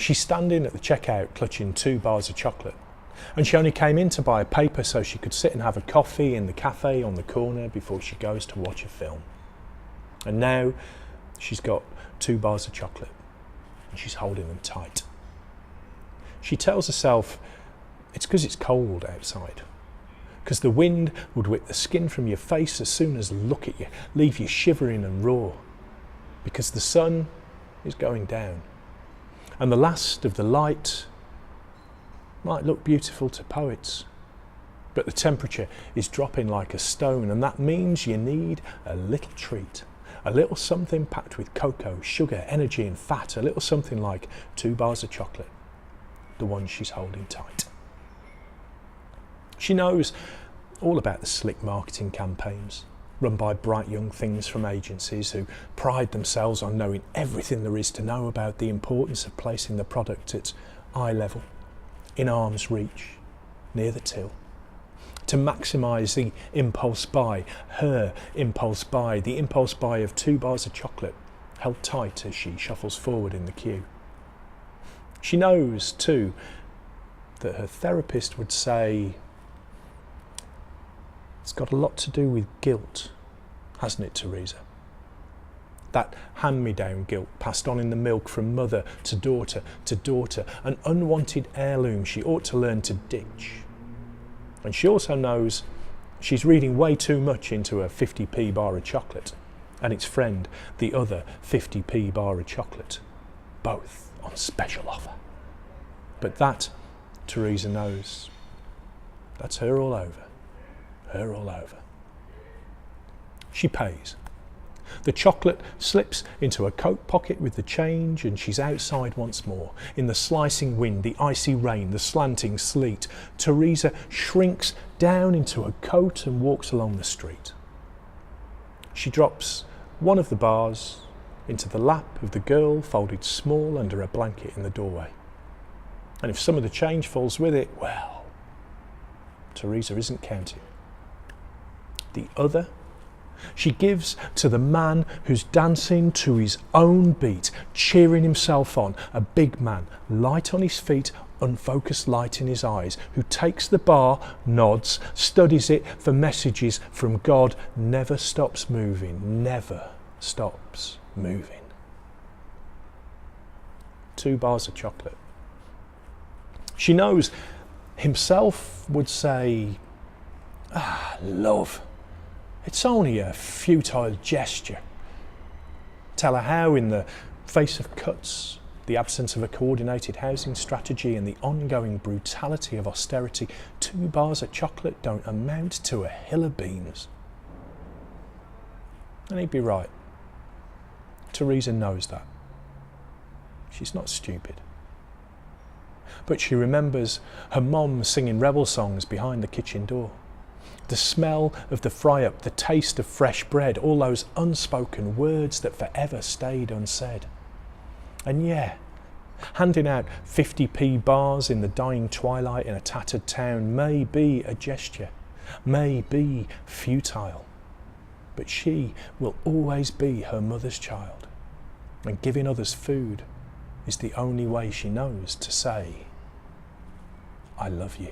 She's standing at the checkout clutching 2 bars of chocolate. And she only came in to buy a paper so she could sit and have a coffee in the cafe on the corner before she goes to watch a film. And now she's got 2 bars of chocolate and she's holding them tight. She tells herself it's because it's cold outside, because the wind would whip the skin from your face as soon as look at you, leave you shivering and raw, because the sun is going down and the last of the light might look beautiful to poets, but the temperature is dropping like a stone, and that means you need a little treat, a little something packed with cocoa, sugar, energy and fat, a little something like 2 bars of chocolate, the one she's holding tight. She knows all about the slick marketing campaigns run by bright young things from agencies who pride themselves on knowing everything there is to know about the importance of placing the product at eye level, in arm's reach, near the till, to maximise the impulse buy, her impulse buy, the impulse buy of 2 bars of chocolate held tight as she shuffles forward in the queue. She knows too that her therapist would say it's got a lot to do with guilt, hasn't it, Teresa? That hand-me-down guilt passed on in the milk from mother to daughter, an unwanted heirloom she ought to learn to ditch. And she also knows she's reading way too much into a 50p bar of chocolate and its friend, the other 50p bar of chocolate, both on special offer. But that, Teresa knows, that's her all over. Her all over. She pays. The chocolate slips into her coat pocket with the change, and she's outside once more. In the slicing wind, the icy rain, the slanting sleet, Teresa shrinks down into her coat and walks along the street. She drops one of the bars into the lap of the girl folded small under a blanket in the doorway. And if some of the change falls with it, well, Teresa isn't counting. The other she gives to the man who's dancing to his own beat, cheering himself on, a big man, light on his feet, unfocused light in his eyes, who takes the bar, nods, studies it for messages from God, never stops moving, never stops moving. 2 bars of chocolate. She knows himself would say, love, it's only a futile gesture. Tell her how, in the face of cuts, the absence of a coordinated housing strategy and the ongoing brutality of austerity, 2 bars of chocolate don't amount to a hill of beans. And he'd be right. Teresa knows that. She's not stupid. But she remembers her mom singing rebel songs behind the kitchen door. The smell of the fry-up, the taste of fresh bread, all those unspoken words that forever stayed unsaid. And yeah, handing out 50p bars in the dying twilight in a tattered town may be a gesture, may be futile, but she will always be her mother's child, and giving others food is the only way she knows to say, I love you.